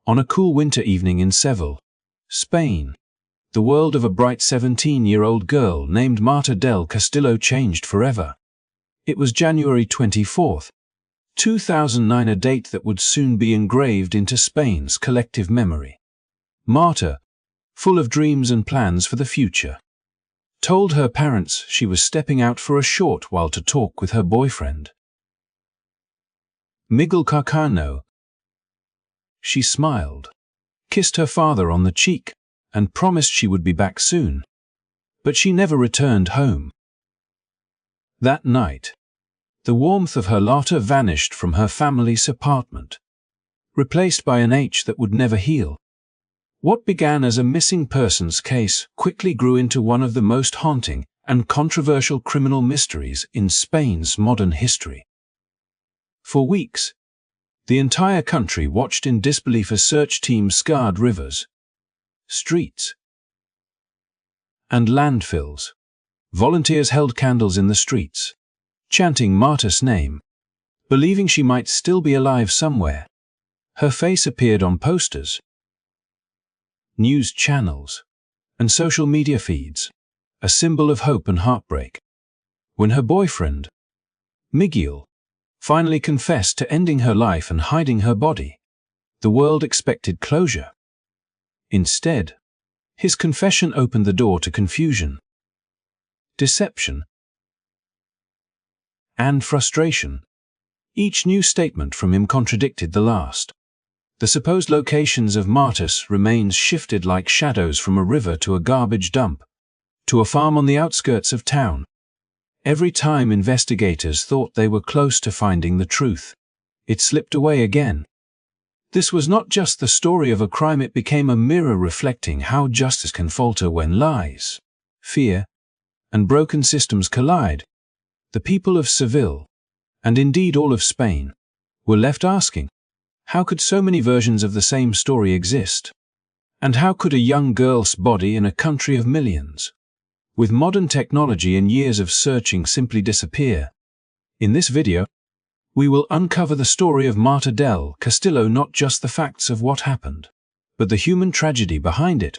On a cool winter evening in Seville, Spain, the world of a bright 17-year-old girl named Marta del Castillo changed forever. It was January 24th, 2009, a date that would soon be engraved into Spain's collective memory. Marta, full of dreams and plans for the future, told her parents she was stepping out for a short while to talk with her boyfriend, Miguel Carcano. She smiled, kissed her father on the cheek, and promised she would be back soon. But she never returned home. That night, the warmth of her laughter vanished from her family's apartment, replaced by an ache that would never heal. What began as a missing persons case quickly grew into one of the most haunting and controversial criminal mysteries in Spain's modern history. For weeks, the entire country watched in disbelief as search teams scoured rivers, streets, and landfills. Volunteers held candles in the streets, chanting Marta's name, believing she might still be alive somewhere. Her face appeared on posters, news channels, and social media feeds, a symbol of hope and heartbreak. When her boyfriend, Miguel, finally confessed to ending her life and hiding her body, the world expected closure. Instead, his confession opened the door to confusion, deception, and frustration. Each new statement from him contradicted the last. The supposed locations of Marta's remains shifted like shadows from a river to a garbage dump, to a farm on the outskirts of town. Every time investigators thought they were close to finding the truth, it slipped away again. This was not just the story of a crime, it became a mirror reflecting how justice can falter when lies, fear, and broken systems collide. The people of Seville, and indeed all of Spain, were left asking, how could so many versions of the same story exist? And how could a young girl's body in a country of millions, with modern technology and years of searching, simply disappear? In this video, we will uncover the story of Marta del Castillo, not just the facts of what happened, but the human tragedy behind it.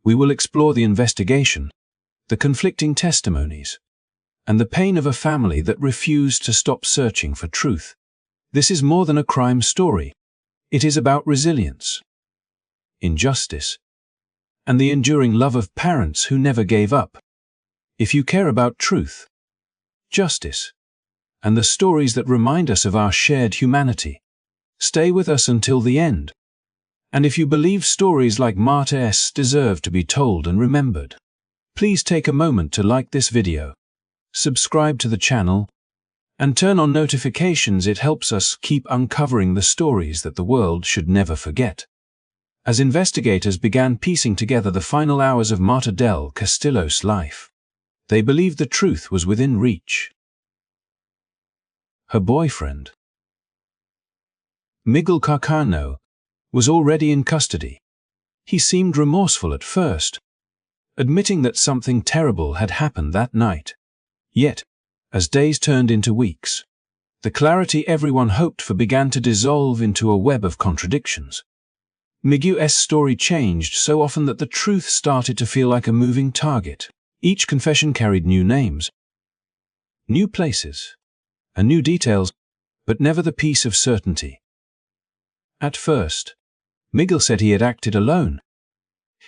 We will explore the investigation, the conflicting testimonies, and the pain of a family that refused to stop searching for truth. This is more than a crime story. It is about resilience, injustice, and the enduring love of parents who never gave up. If you care about truth, justice, and the stories that remind us of our shared humanity, stay with us until the end. And if you believe stories like Marta's deserve to be told and remembered, please take a moment to like this video, subscribe to the channel, and turn on notifications. It helps us keep uncovering the stories that the world should never forget. As investigators began piecing together the final hours of Marta del Castillo's life, they believed the truth was within reach. Her boyfriend, Miguel Carcano, was already in custody. He seemed remorseful at first, admitting that something terrible had happened that night. Yet, as days turned into weeks, the clarity everyone hoped for began to dissolve into a web of contradictions. Miguel's story changed so often that the truth started to feel like a moving target. Each confession carried new names, new places, and new details, but never the peace of certainty. At first, Miguel said he had acted alone.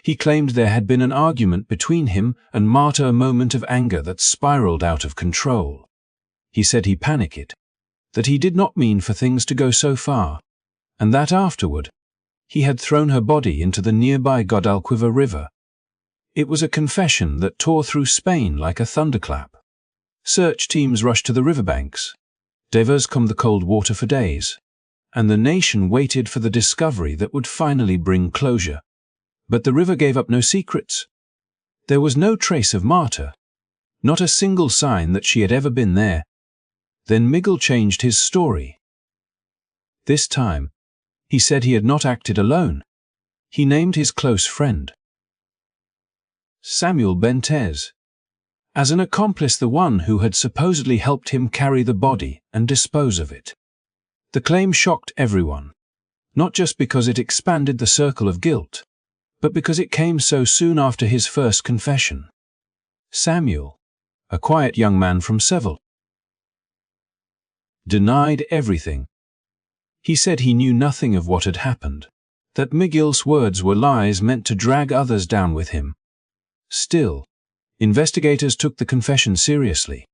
He claimed there had been an argument between him and Marta, a moment of anger that spiraled out of control. He said he panicked, that he did not mean for things to go so far, and that afterward, he had thrown her body into the nearby Guadalquivir River. It was a confession that tore through Spain like a thunderclap. Search teams rushed to the riverbanks, divers combed the cold water for days, and the nation waited for the discovery that would finally bring closure. But the river gave up no secrets. There was no trace of Marta, not a single sign that she had ever been there. Then Miguel changed his story. This time, he said he had not acted alone. He named his close friend, Samuel Bentez, as an accomplice, the one who had supposedly helped him carry the body and dispose of it. The claim shocked everyone. not just because it expanded the circle of guilt, but because it came so soon after his first confession. Samuel, a quiet young man from Seville, denied everything. He said he knew nothing of what had happened, that Miguel's words were lies meant to drag others down with him. Still, investigators took the confession seriously,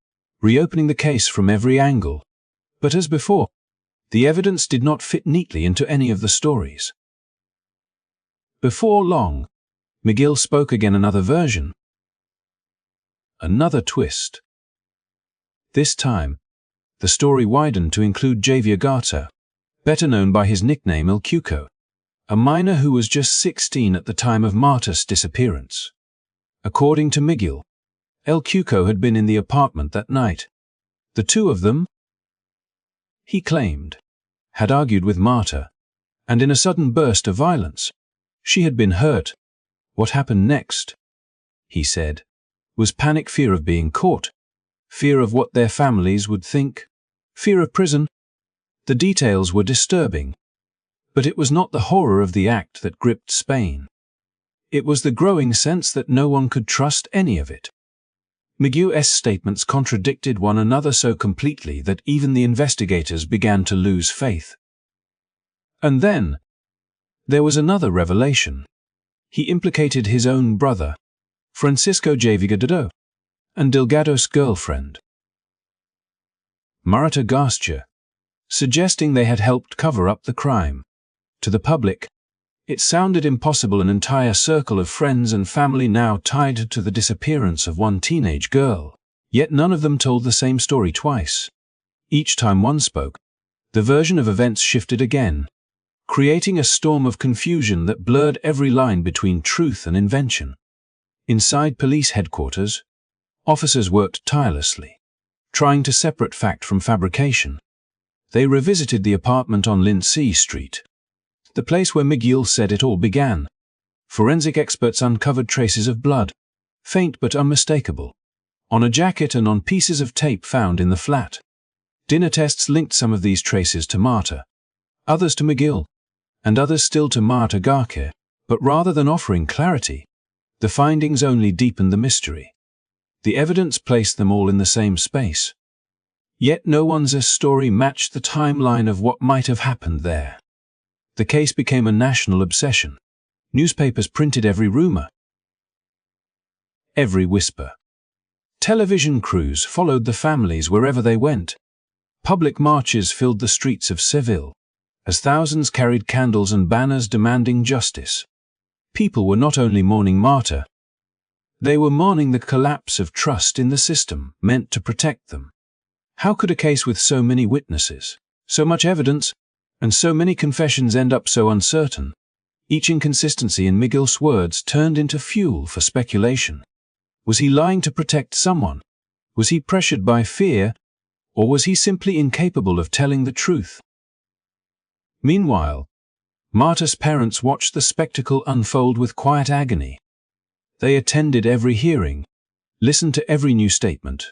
reopening the case from every angle. But as before, the evidence did not fit neatly into any of the stories. Before long, Miguel spoke again, another version, another twist. This time, the story widened to include Javier Garza, better known by his nickname El Cuco, a minor who was just 16 at the time of Marta's disappearance. According to Miguel, El Cuco had been in the apartment that night. The two of them, he claimed, had argued with Marta, and in a sudden burst of violence, she had been hurt. What happened next, he said, was panic, fear of being caught, fear of what their families would think, fear of prison. The details were disturbing, but it was not the horror of the act that gripped Spain. It was the growing sense that no one could trust any of it. Miguel's statements contradicted one another so completely that even the investigators began to lose faith. And then, there was another revelation. He implicated his own brother, Francisco Javier, and Delgado's girlfriend, Marta Garcia, suggesting they had helped cover up the crime. To the public, it sounded impossible, an entire circle of friends and family now tied to the disappearance of one teenage girl. Yet none of them told the same story twice. Each time one spoke, the version of events shifted again, creating a storm of confusion that blurred every line between truth and invention. Inside police headquarters, officers worked tirelessly, trying to separate fact from fabrication. They revisited the apartment on Lindsay Street, the place where Miguel said it all began. Forensic experts uncovered traces of blood, faint but unmistakable, on a jacket and on pieces of tape found in the flat. Dinner tests linked some of these traces to Marta, others to Miguel, and others still to Marta Garcia. But rather than offering clarity, the findings only deepened the mystery. The evidence placed them all in the same space. Yet no one's story matched the timeline of what might have happened there. The case became a national obsession. Newspapers printed every rumor, every whisper. Television crews followed the families wherever they went. Public marches filled the streets of Seville, as thousands carried candles and banners demanding justice. People were not only mourning Marta, they were mourning the collapse of trust in the system meant to protect them. How could a case with so many witnesses, so much evidence, and so many confessions end up so uncertain? Each inconsistency in Miguel's words turned into fuel for speculation. Was he lying to protect someone? Was he pressured by fear? Or was he simply incapable of telling the truth? Meanwhile, Marta's parents watched the spectacle unfold with quiet agony. They attended every hearing, listened to every new statement,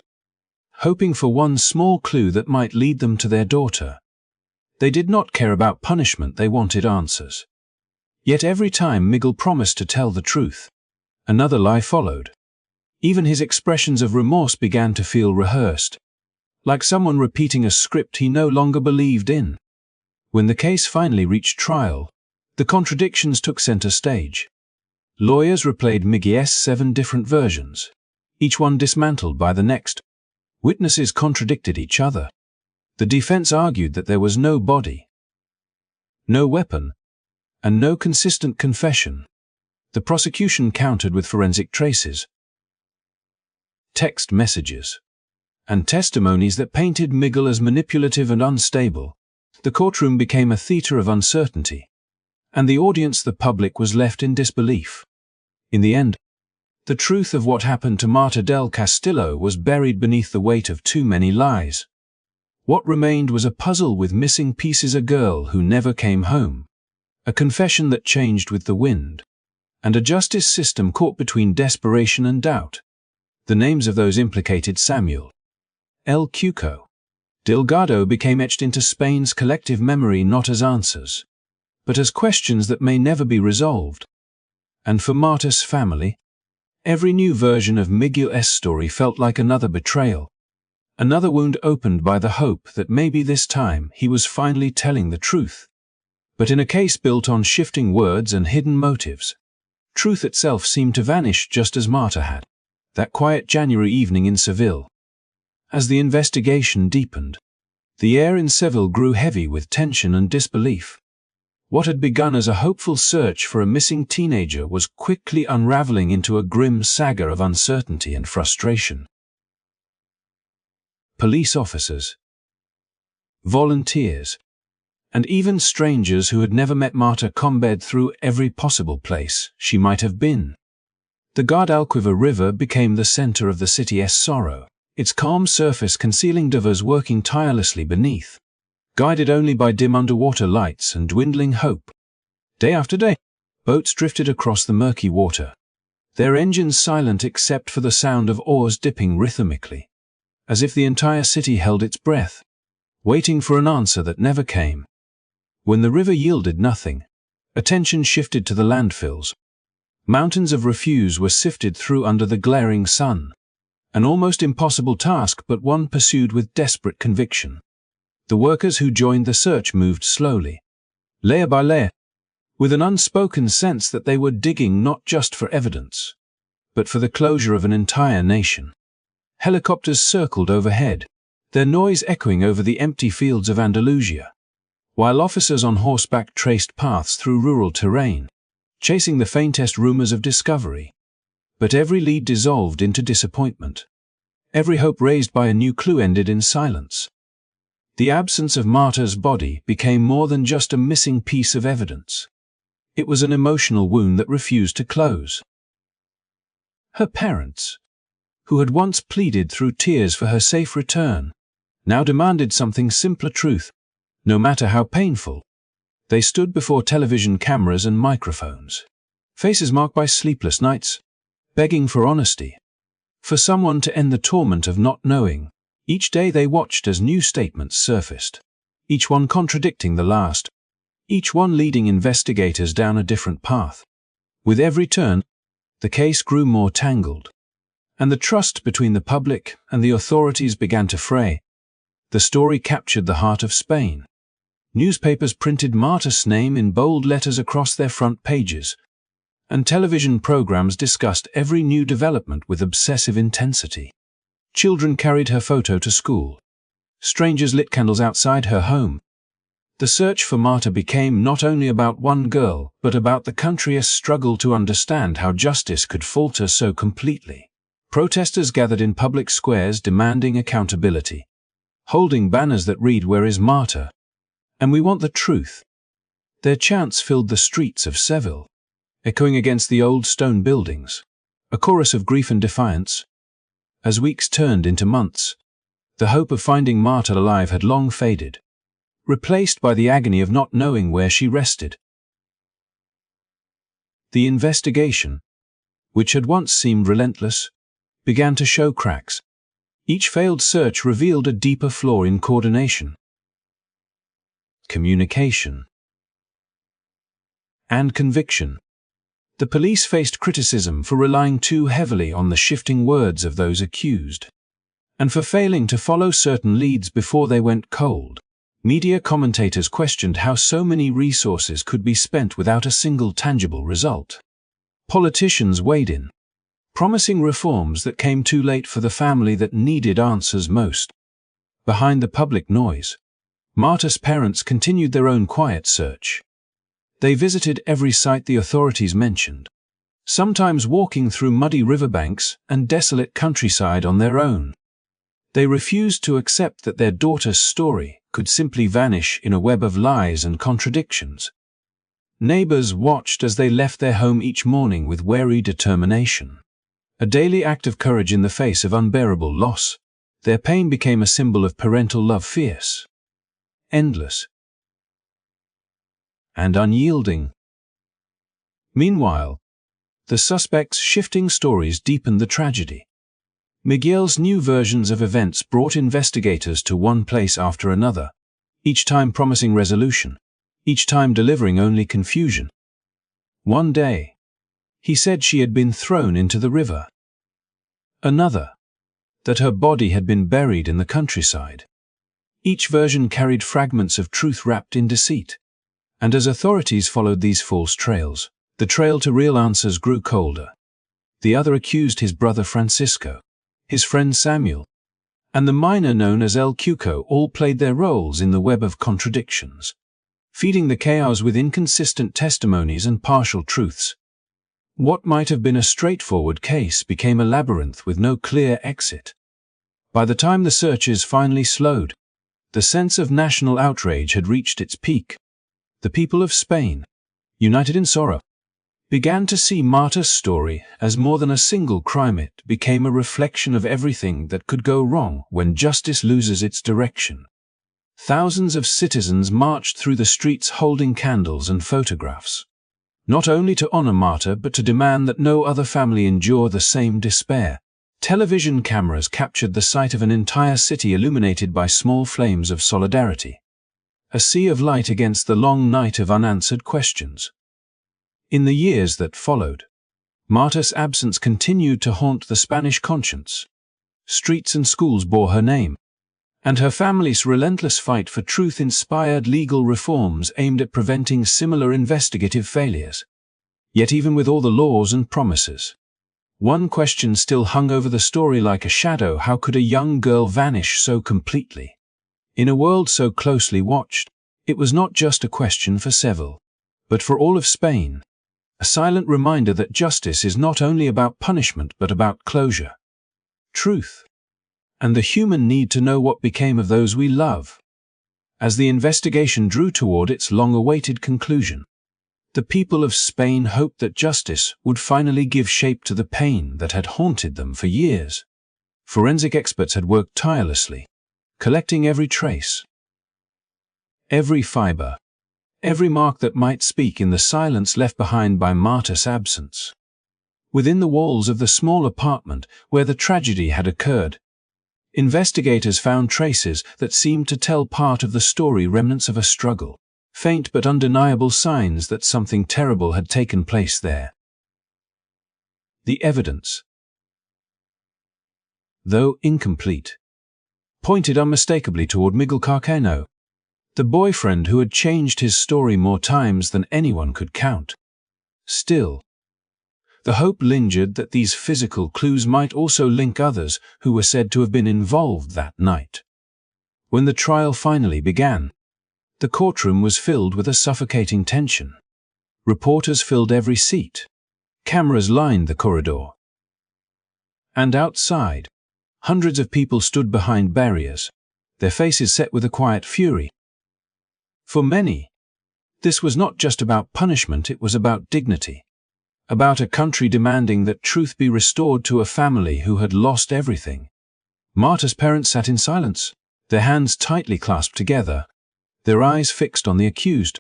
hoping for one small clue that might lead them to their daughter. They did not care about punishment, they wanted answers. Yet every time Miguel promised to tell the truth, another lie followed. Even his expressions of remorse began to feel rehearsed, like someone repeating a script he no longer believed in. When the case finally reached trial, the contradictions took center stage. Lawyers replayed Miguel's 7 different versions, each one dismantled by the next. Witnesses contradicted each other. The defense argued that there was no body, no weapon, and no consistent confession. The prosecution countered with forensic traces, text messages, and testimonies that painted Miguel as manipulative and unstable. The courtroom became a theater of uncertainty, and the audience, the public, was left in disbelief. In the end, the truth of what happened to Marta del Castillo was buried beneath the weight of too many lies. What remained was a puzzle with missing pieces, a girl who never came home, a confession that changed with the wind, and a justice system caught between desperation and doubt. The names of those implicated, Samuel, El Cuco, Delgado, became etched into Spain's collective memory not as answers, but as questions that may never be resolved. And for Marta's family, every new version of Miguel's story felt like another betrayal, another wound opened by the hope that maybe this time he was finally telling the truth. But in a case built on shifting words and hidden motives, truth itself seemed to vanish just as Marta had, that quiet January evening in Seville. As the investigation deepened, the air in Seville grew heavy with tension and disbelief. What had begun as a hopeful search for a missing teenager was quickly unraveling into a grim saga of uncertainty and frustration. Police officers, volunteers, and even strangers who had never met Marta combed through every possible place she might have been. The Guadalquivir River became the center of the city's sorrow, its calm surface concealing divers working tirelessly beneath, guided only by dim underwater lights and dwindling hope. Day after day, boats drifted across the murky water, their engines silent except for the sound of oars dipping rhythmically, as if the entire city held its breath, waiting for an answer that never came. When the river yielded nothing, attention shifted to the landfills. Mountains of refuse were sifted through under the glaring sun, an almost impossible task but one pursued with desperate conviction. The workers who joined the search moved slowly, layer by layer, with an unspoken sense that they were digging not just for evidence, but for the closure of an entire nation. Helicopters circled overhead, their noise echoing over the empty fields of Andalusia, while officers on horseback traced paths through rural terrain, chasing the faintest rumors of discovery. But every lead dissolved into disappointment. Every hope raised by a new clue ended in silence. The absence of Marta's body became more than just a missing piece of evidence. It was an emotional wound that refused to close. Her parents, who had once pleaded through tears for her safe return, now demanded something simpler: truth, no matter how painful. They stood before television cameras and microphones, faces marked by sleepless nights, begging for honesty, for someone to end the torment of not knowing. Each day they watched as new statements surfaced, each one contradicting the last, each one leading investigators down a different path. With every turn, the case grew more tangled, and the trust between the public and the authorities began to fray. The story captured the heart of Spain. Newspapers printed Marta's name in bold letters across their front pages, and television programs discussed every new development with obsessive intensity. Children carried her photo to school. Strangers lit candles outside her home. The search for Marta became not only about one girl, but about the country's struggle to understand how justice could falter so completely. Protesters gathered in public squares demanding accountability, holding banners that read, "Where is Marta? And we want the truth." Their chants filled the streets of Seville, echoing against the old stone buildings, a chorus of grief and defiance. As weeks turned into months, the hope of finding Marta alive had long faded, replaced by the agony of not knowing where she rested. The investigation, which had once seemed relentless, began to show cracks. Each failed search revealed a deeper flaw in coordination, communication, and conviction. The police faced criticism for relying too heavily on the shifting words of those accused, and for failing to follow certain leads before they went cold. Media commentators questioned how so many resources could be spent without a single tangible result. Politicians weighed in, promising reforms that came too late for the family that needed answers most. Behind the public noise, Marta's parents continued their own quiet search. They visited every site the authorities mentioned, sometimes walking through muddy riverbanks and desolate countryside on their own. They refused to accept that their daughter's story could simply vanish in a web of lies and contradictions. Neighbors watched as they left their home each morning with wary determination, a daily act of courage in the face of unbearable loss. Their pain became a symbol of parental love, fierce, endless, and unyielding. Meanwhile, the suspects' shifting stories deepened the tragedy. Miguel's new versions of events brought investigators to one place after another, each time promising resolution, each time delivering only confusion. One day, he said she had been thrown into the river. Another, that her body had been buried in the countryside. Each version carried fragments of truth wrapped in deceit. And as authorities followed these false trails, the trail to real answers grew colder. The other accused his brother Francisco, his friend Samuel, and the miner known as El Cuco all played their roles in the web of contradictions, feeding the chaos with inconsistent testimonies and partial truths. What might have been a straightforward case became a labyrinth with no clear exit. By the time the searches finally slowed, the sense of national outrage had reached its peak. The people of Spain, united in sorrow, began to see Marta's story as more than a single crime. It became a reflection of everything that could go wrong when justice loses its direction. Thousands of citizens marched through the streets holding candles and photographs, not only to honor Marta but to demand that no other family endure the same despair. Television cameras captured the sight of an entire city illuminated by small flames of solidarity, a sea of light against the long night of unanswered questions. In the years that followed, Marta's absence continued to haunt the Spanish conscience. Streets and schools bore her name, and her family's relentless fight for truth inspired legal reforms aimed at preventing similar investigative failures. Yet even with all the laws and promises, one question still hung over the story like a shadow: how could a young girl vanish so completely? In a world so closely watched, it was not just a question for Seville, but for all of Spain, a silent reminder that justice is not only about punishment but about closure, truth, and the human need to know what became of those we love. As the investigation drew toward its long-awaited conclusion, the people of Spain hoped that justice would finally give shape to the pain that had haunted them for years. Forensic experts had worked tirelessly, collecting every trace, every fiber, every mark that might speak in the silence left behind by Marta's absence. Within the walls of the small apartment where the tragedy had occurred, investigators found traces that seemed to tell part of the story, remnants of a struggle, faint but undeniable signs that something terrible had taken place there. The evidence, though incomplete, pointed unmistakably toward Miguel Carcano, the boyfriend who had changed his story more times than anyone could count. Still, the hope lingered that these physical clues might also link others who were said to have been involved that night. When the trial finally began, the courtroom was filled with a suffocating tension. Reporters filled every seat. Cameras lined the corridor. And outside, hundreds of people stood behind barriers, their faces set with a quiet fury. For many, this was not just about punishment, it was about dignity, about a country demanding that truth be restored to a family who had lost everything. Marta's parents sat in silence, their hands tightly clasped together, their eyes fixed on the accused.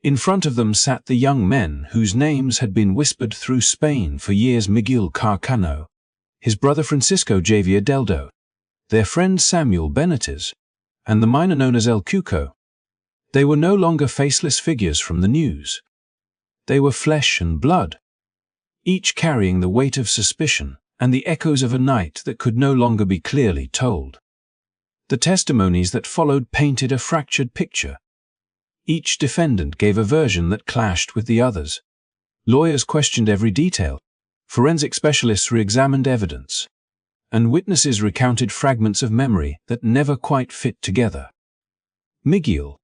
In front of them sat the young men whose names had been whispered through Spain for years: Miguel Carcano, his brother Francisco Javier Deldo, their friend Samuel Benitez, and the miner known as El Cuco. They were no longer faceless figures from the news. They were flesh and blood, each carrying the weight of suspicion and the echoes of a night that could no longer be clearly told. The testimonies that followed painted a fractured picture. Each defendant gave a version that clashed with the others. Lawyers questioned every detail, forensic specialists re-examined evidence, and witnesses recounted fragments of memory that never quite fit together. Miguel,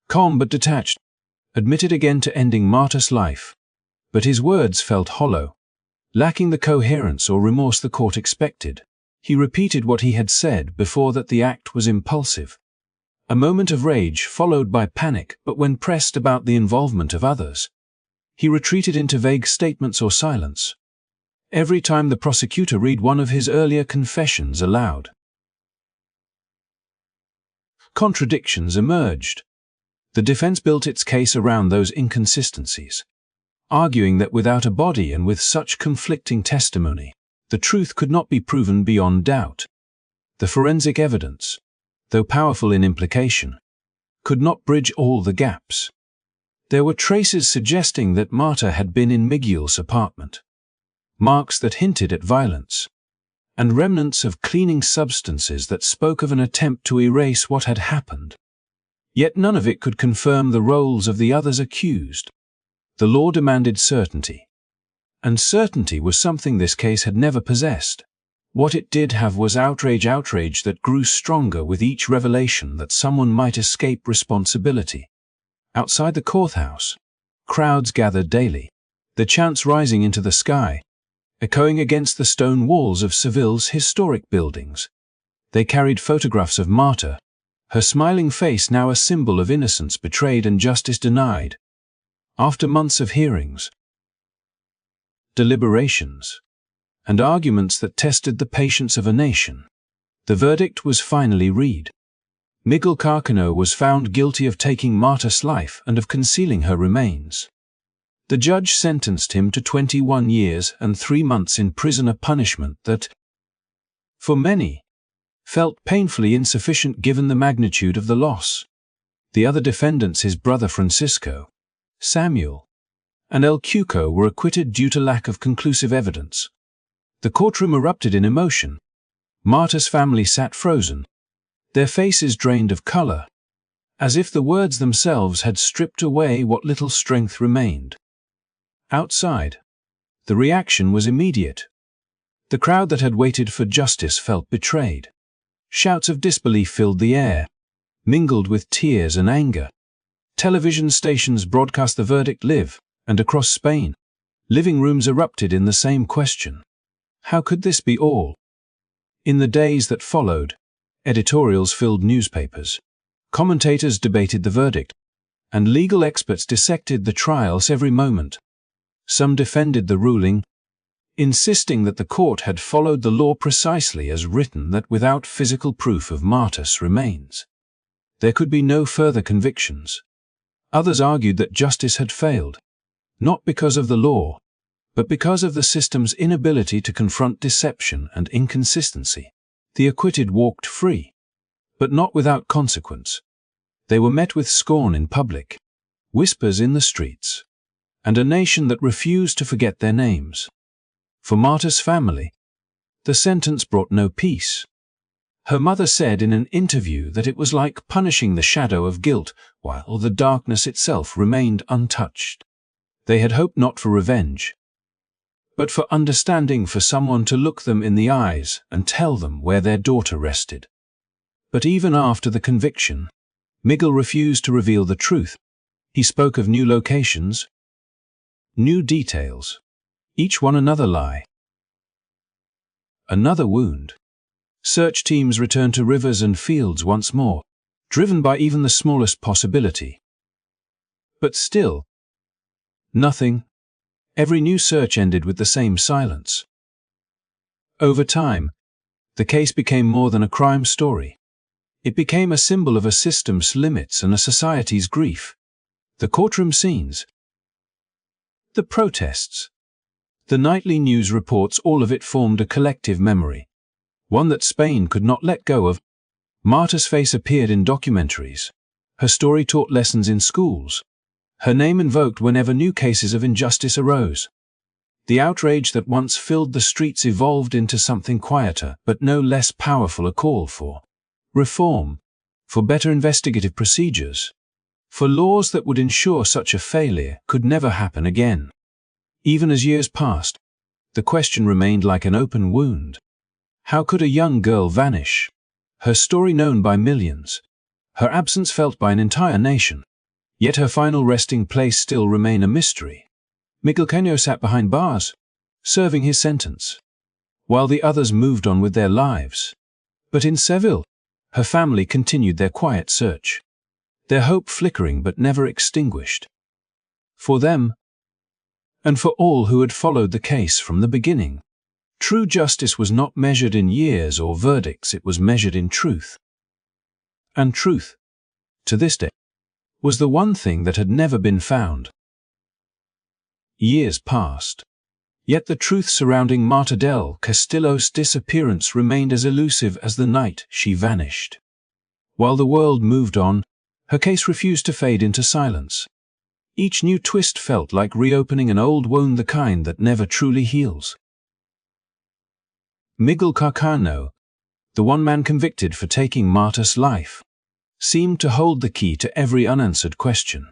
calm but detached, admitted again to ending Marta's life, but his words felt hollow, lacking the coherence or remorse the court expected. He repeated what he had said before, that the act was impulsive, a moment of rage followed by panic, but when pressed about the involvement of others, he retreated into vague statements or silence. Every time the prosecutor read one of his earlier confessions aloud, contradictions emerged. The defense built its case around those inconsistencies, arguing that without a body and with such conflicting testimony, the truth could not be proven beyond doubt. The forensic evidence, though powerful in implication, could not bridge all the gaps. There were traces suggesting that Marta had been in Miguel's apartment, marks that hinted at violence, and remnants of cleaning substances that spoke of an attempt to erase what had happened. Yet none of it could confirm the roles of the others accused. The law demanded certainty, and certainty was something this case had never possessed. What it did have was outrage that grew stronger with each revelation that someone might escape responsibility. Outside the courthouse, crowds gathered daily, the chants rising into the sky, echoing against the stone walls of Seville's historic buildings. They carried photographs of Marta, her smiling face now a symbol of innocence betrayed and justice denied. After months of hearings, deliberations, and arguments that tested the patience of a nation, the verdict was finally read. Miguel Carcano was found guilty of taking Marta's life and of concealing her remains. The judge sentenced him to 21 years and 3 months in prison, a punishment that, for many, felt painfully insufficient given the magnitude of the loss. The other defendants, his brother Francisco, Samuel, and El Cuco, were acquitted due to lack of conclusive evidence. The courtroom erupted in emotion. Marta's family sat frozen, their faces drained of color, as if the words themselves had stripped away what little strength remained. Outside, the reaction was immediate. The crowd that had waited for justice felt betrayed. Shouts of disbelief filled the air, mingled with tears and anger. Television stations broadcast the verdict live, and across Spain, living rooms erupted in the same question. How could this be all? In the days that followed, editorials filled newspapers, commentators debated the verdict, and legal experts dissected the trials every moment. Some defended the ruling, insisting that the court had followed the law precisely as written, that without physical proof of Marta's remains, there could be no further convictions. Others argued that justice had failed, not because of the law, but because of the system's inability to confront deception and inconsistency. The acquitted walked free, but not without consequence. They were met with scorn in public, whispers in the streets, and a nation that refused to forget their names. For Marta's family, the sentence brought no peace. Her mother said in an interview that it was like punishing the shadow of guilt while the darkness itself remained untouched. They had hoped not for revenge, but for understanding, for someone to look them in the eyes and tell them where their daughter rested. But even after the conviction, Miguel refused to reveal the truth. He spoke of new locations, new details, each one another lie, another wound. Search teams returned to rivers and fields once more, driven by even the smallest possibility. But still, nothing. Every new search ended with the same silence. Over time, the case became more than a crime story. It became a symbol of a system's limits and a society's grief. The courtroom scenes, the protests, the nightly news reports, all of it formed a collective memory, one that Spain could not let go of. Marta's face appeared in documentaries. Her story taught lessons in schools. Her name invoked whenever new cases of injustice arose. The outrage that once filled the streets evolved into something quieter but no less powerful, a call for reform, for better investigative procedures, for laws that would ensure such a failure could never happen again. Even as years passed, the question remained like an open wound. How could a young girl vanish? Her story known by millions, her absence felt by an entire nation. Yet her final resting place still remained a mystery. Miguel Carcano sat behind bars, serving his sentence, while the others moved on with their lives. But in Seville, her family continued their quiet search, their hope flickering but never extinguished. For them, and for all who had followed the case from the beginning, true justice was not measured in years or verdicts, it was measured in truth. And truth, to this day, was the one thing that had never been found. Years passed, yet the truth surrounding Marta del Castillo's disappearance remained as elusive as the night she vanished. While the world moved on, her case refused to fade into silence. Each new twist felt like reopening an old wound, the kind that never truly heals. Miguel Carcano, the one man convicted for taking Marta's life, seemed to hold the key to every unanswered question.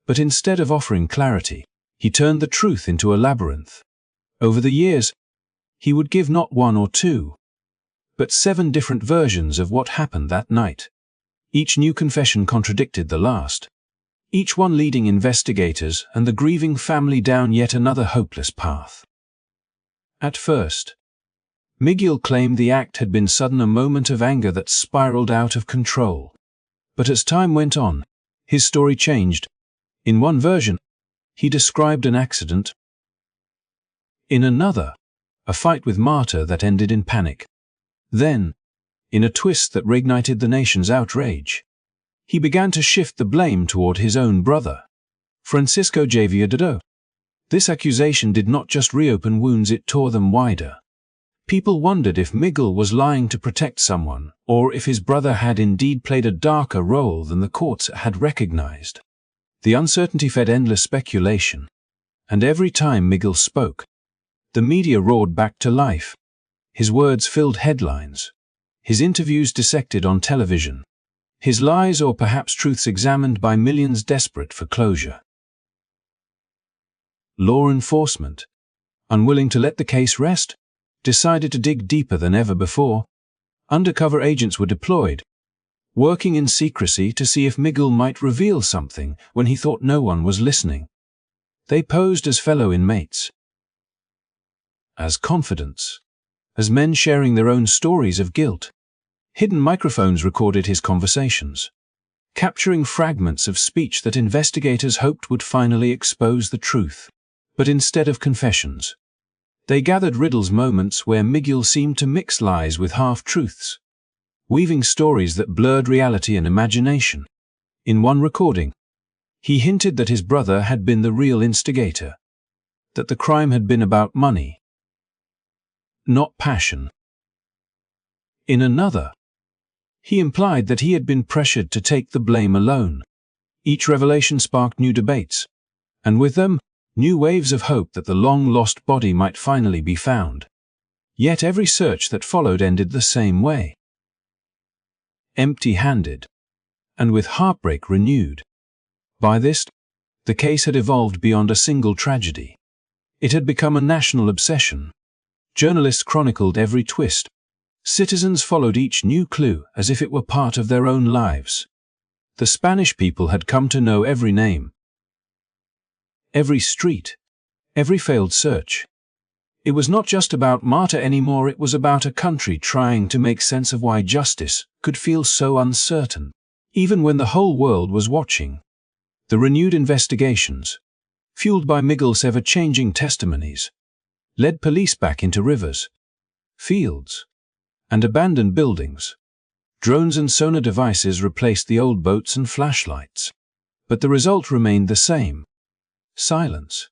But instead of offering clarity, he turned the truth into a labyrinth. Over the years, he would give not one or two, but 7 different versions of what happened that night. Each new confession contradicted the last, each one leading investigators and the grieving family down yet another hopeless path. At first, Miguel claimed the act had been sudden, a moment of anger that spiraled out of control. But as time went on, his story changed. In one version, he described an accident. In another, a fight with Marta that ended in panic. Then, in a twist that reignited the nation's outrage, he began to shift the blame toward his own brother, Francisco Javier Dado. This accusation did not just reopen wounds, it tore them wider. People wondered if Miguel was lying to protect someone, or if his brother had indeed played a darker role than the courts had recognized. The uncertainty fed endless speculation, and every time Miguel spoke, the media roared back to life. His words filled headlines, his interviews dissected on television, his lies or perhaps truths examined by millions desperate for closure. Law enforcement, unwilling to let the case rest, decided to dig deeper than ever before. Undercover agents were deployed, working in secrecy to see if Miguel might reveal something when he thought no one was listening. They posed as fellow inmates, as confidants, as men sharing their own stories of guilt. Hidden microphones recorded his conversations, capturing fragments of speech that investigators hoped would finally expose the truth. But instead of confessions, they gathered riddles, moments where Miguel seemed to mix lies with half-truths, weaving stories that blurred reality and imagination. In one recording, he hinted that his brother had been the real instigator, that the crime had been about money, not passion. In another, he implied that he had been pressured to take the blame alone. Each revelation sparked new debates, and with them, new waves of hope that the long-lost body might finally be found. Yet every search that followed ended the same way. Empty-handed, and with heartbreak renewed. By this, the case had evolved beyond a single tragedy. It had become a national obsession. Journalists chronicled every twist. Citizens followed each new clue as if it were part of their own lives. The Spanish people had come to know every name, every street, every failed search. It was not just about Marta anymore, it was about a country trying to make sense of why justice could feel so uncertain, even when the whole world was watching. The renewed investigations, fueled by Miguel's ever-changing testimonies, led police back into rivers, fields, and abandoned buildings. Drones and sonar devices replaced the old boats and flashlights. But the result remained the same: silence.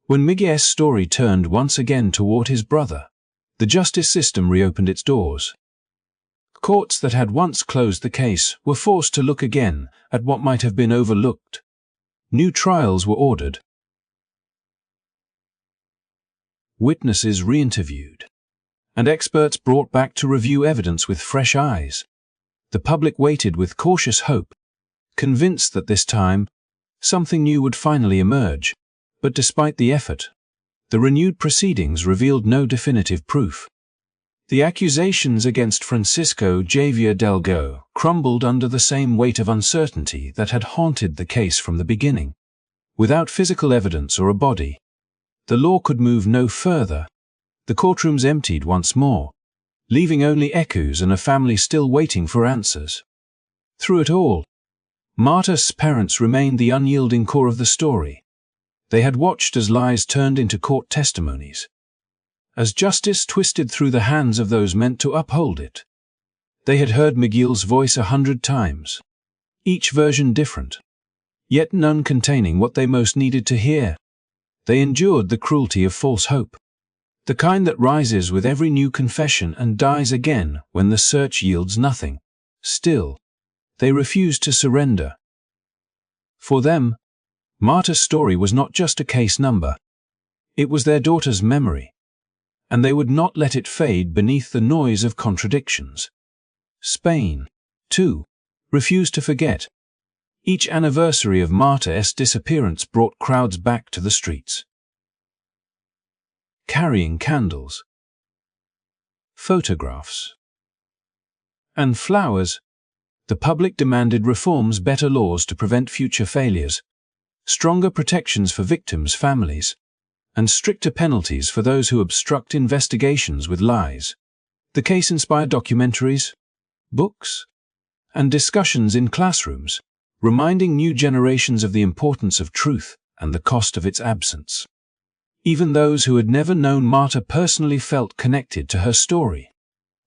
When Miguel's story turned once again toward his brother, the justice system reopened its doors. Courts that had once closed the case were forced to look again at what might have been overlooked. New trials were ordered, witnesses re-interviewed, and experts brought back to review evidence with fresh eyes. The public waited with cautious hope, convinced that this time, something new would finally emerge. But despite the effort, the renewed proceedings revealed no definitive proof. The accusations against Francisco Javier Delgado crumbled under the same weight of uncertainty that had haunted the case from the beginning. Without physical evidence or a body, the law could move no further. The courtrooms emptied once more, leaving only echoes and a family still waiting for answers. Through it all, Marta's parents remained the unyielding core of the story. They had watched as lies turned into court testimonies, as justice twisted through the hands of those meant to uphold it. They had heard Miguel's voice 100 times, each version different, yet none containing what they most needed to hear. They endured the cruelty of false hope, the kind that rises with every new confession and dies again when the search yields nothing. Still, they refused to surrender. For them, Marta's story was not just a case number. It was their daughter's memory, and they would not let it fade beneath the noise of contradictions. Spain, too, refused to forget. Each anniversary of Marta's disappearance brought crowds back to the streets. Carrying candles, photographs, and flowers, the public demanded reforms, better laws to prevent future failures, stronger protections for victims' families, and stricter penalties for those who obstruct investigations with lies. The case inspired documentaries, books, and discussions in classrooms, reminding new generations of the importance of truth and the cost of its absence. Even those who had never known Marta personally felt connected to her story,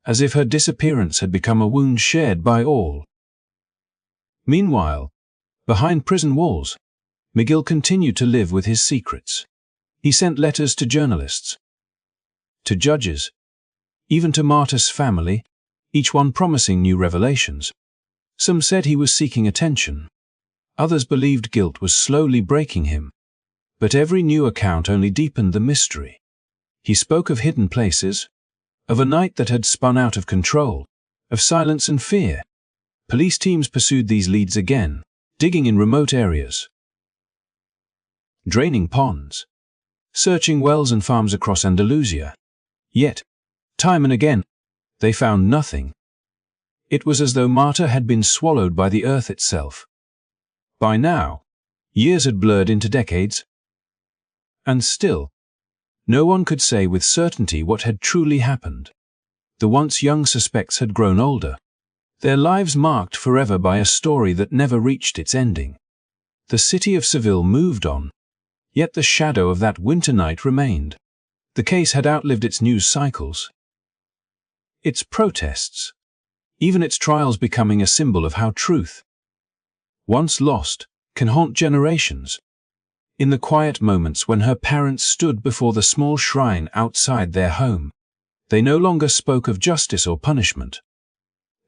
as if her disappearance had become a wound shared by all. Meanwhile, behind prison walls, Miguel continued to live with his secrets. He sent letters to journalists, to judges, even to Marta's family, each one promising new revelations. Some said he was seeking attention. Others believed guilt was slowly breaking him. But every new account only deepened the mystery. He spoke of hidden places, of a night that had spun out of control, of silence and fear. Police teams pursued these leads again, digging in remote areas, draining ponds, searching wells and farms across Andalusia. Yet, time and again, they found nothing. It was as though Marta had been swallowed by the earth itself. By now, years had blurred into decades, and still, no one could say with certainty what had truly happened. The once young suspects had grown older, their lives marked forever by a story that never reached its ending. The city of Seville moved on, yet the shadow of that winter night remained. The case had outlived its news cycles, its protests, even its trials, becoming a symbol of how truth, once lost, can haunt generations. In the quiet moments when her parents stood before the small shrine outside their home, they no longer spoke of justice or punishment.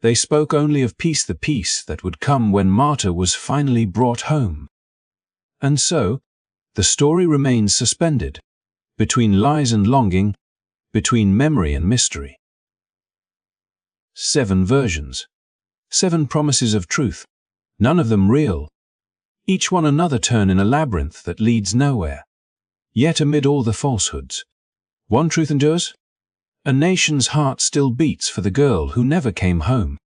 They spoke only of peace, the peace that would come when Marta was finally brought home. And so, the story remains suspended, between lies and longing, between memory and mystery. 7 versions. 7 promises of truth, none of them real. Each one another turn in a labyrinth that leads nowhere. Yet amid all the falsehoods, one truth endures. A nation's heart still beats for the girl who never came home,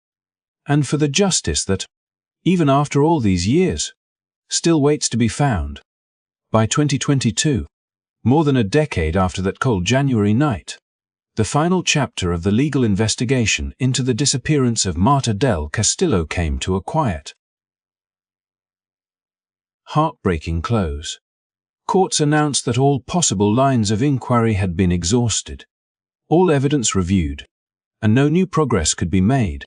and for the justice that, even after all these years, still waits to be found. By 2022, more than a decade after that cold January night, the final chapter of the legal investigation into the disappearance of Marta del Castillo came to a quiet, heartbreaking close. Courts announced that all possible lines of inquiry had been exhausted, all evidence reviewed, and no new progress could be made.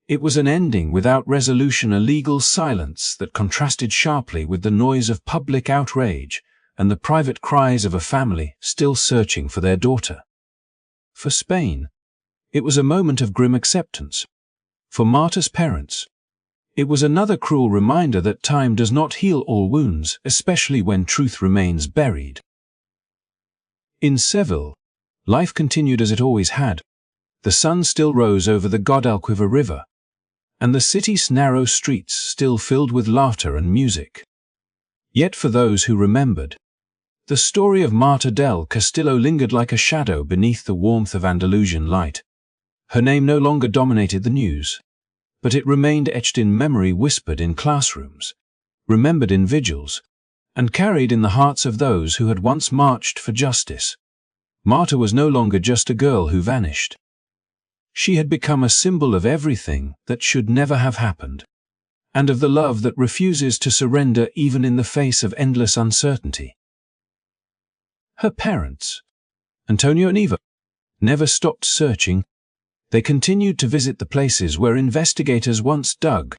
It was an ending without resolution, a legal silence that contrasted sharply with the noise of public outrage and the private cries of a family still searching for their daughter. For Spain, it was a moment of grim acceptance. For Marta's parents, it was another cruel reminder that time does not heal all wounds, especially when truth remains buried. In Seville, life continued as it always had. The sun still rose over the Guadalquivir River, and the city's narrow streets still filled with laughter and music. Yet for those who remembered, the story of Marta del Castillo lingered like a shadow beneath the warmth of Andalusian light. Her name no longer dominated the news, but it remained etched in memory, whispered in classrooms, remembered in vigils, and carried in the hearts of those who had once marched for justice. Marta was no longer just a girl who vanished. She had become a symbol of everything that should never have happened, and of the love that refuses to surrender even in the face of endless uncertainty. Her parents, Antonio and Eva, never stopped searching. They continued to visit the places where investigators once dug,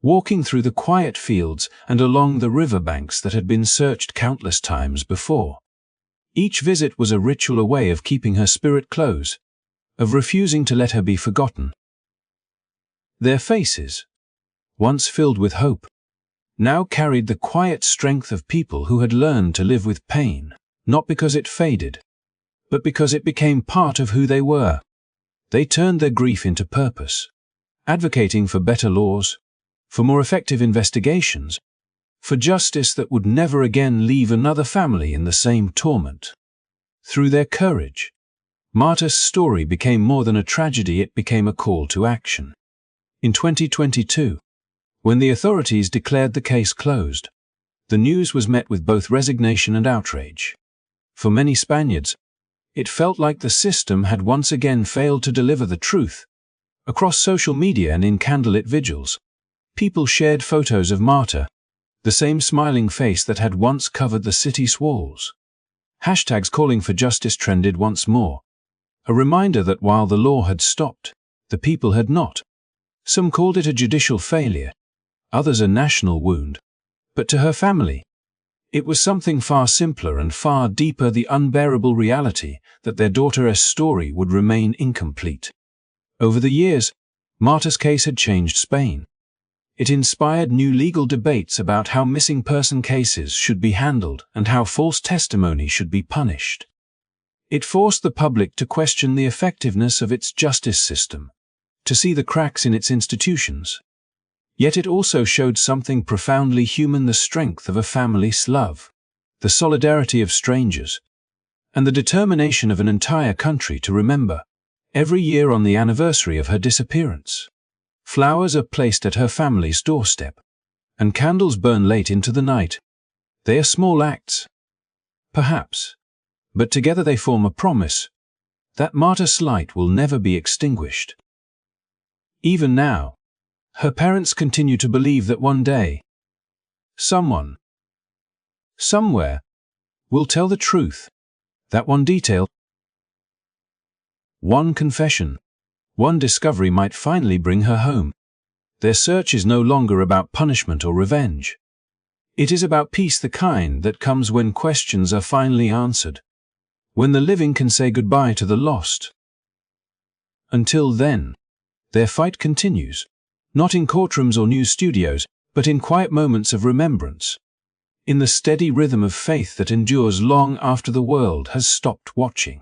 walking through the quiet fields and along the riverbanks that had been searched countless times before. Each visit was a ritual, a way of keeping her spirit close, of refusing to let her be forgotten. Their faces, once filled with hope, now carried the quiet strength of people who had learned to live with pain, not because it faded, but because it became part of who they were. They turned their grief into purpose, advocating for better laws, for more effective investigations, for justice that would never again leave another family in the same torment. Through their courage, Marta's story became more than a tragedy, it became a call to action. In 2022, when the authorities declared the case closed, the news was met with both resignation and outrage. For many Spaniards, it felt like the system had once again failed to deliver the truth. Across social media and in candlelit vigils, people shared photos of Marta, the same smiling face that had once covered the city's walls. Hashtags calling for justice trended once more, a reminder that while the law had stopped, the people had not. Some called it a judicial failure, others a national wound, but to her family, it was something far simpler and far deeper, the unbearable reality that their daughter's story would remain incomplete. Over the years, Marta's case had changed Spain. It inspired new legal debates about how missing person cases should be handled and how false testimony should be punished. It forced the public to question the effectiveness of its justice system, to see the cracks in its institutions. Yet it also showed something profoundly human: the strength of a family's love, the solidarity of strangers, and the determination of an entire country to remember, every year on the anniversary of her disappearance. Flowers are placed at her family's doorstep, and candles burn late into the night. They are small acts, perhaps, but together they form a promise that Marta's light will never be extinguished. Even now, her parents continue to believe that one day, someone, somewhere, will tell the truth, that one detail, one confession, one discovery might finally bring her home. Their search is no longer about punishment or revenge. It is about peace, the kind that comes when questions are finally answered, when the living can say goodbye to the lost. Until then, their fight continues, not in courtrooms or news studios, but in quiet moments of remembrance, in the steady rhythm of faith that endures long after the world has stopped watching.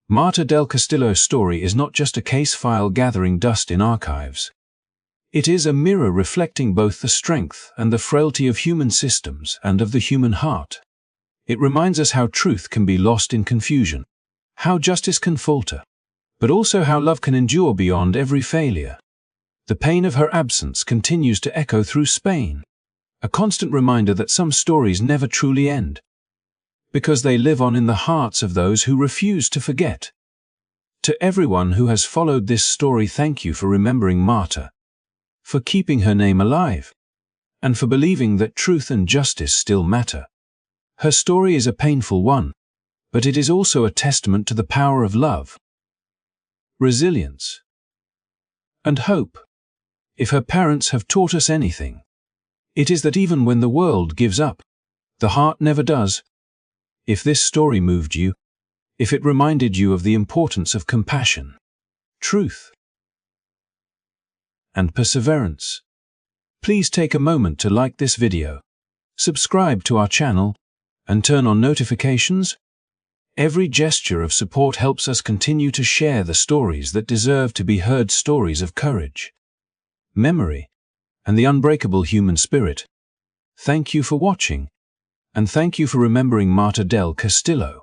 Marta del Castillo's story is not just a case file gathering dust in archives. It is a mirror reflecting both the strength and the frailty of human systems and of the human heart. It reminds us how truth can be lost in confusion, how justice can falter, but also how love can endure beyond every failure. The pain of her absence continues to echo through Spain, a constant reminder that some stories never truly end, because they live on in the hearts of those who refuse to forget. To everyone who has followed this story, thank you for remembering Marta, for keeping her name alive, and for believing that truth and justice still matter. Her story is a painful one, but it is also a testament to the power of love, resilience, and hope. If her parents have taught us anything, it is that even when the world gives up, the heart never does. If this story moved you, if it reminded you of the importance of compassion, truth, and perseverance, please take a moment to like this video, subscribe to our channel, and turn on notifications. Every gesture of support helps us continue to share the stories that deserve to be heard, stories of courage, memory, and the unbreakable human spirit. Thank you for watching, and thank you for remembering Marta del Castillo.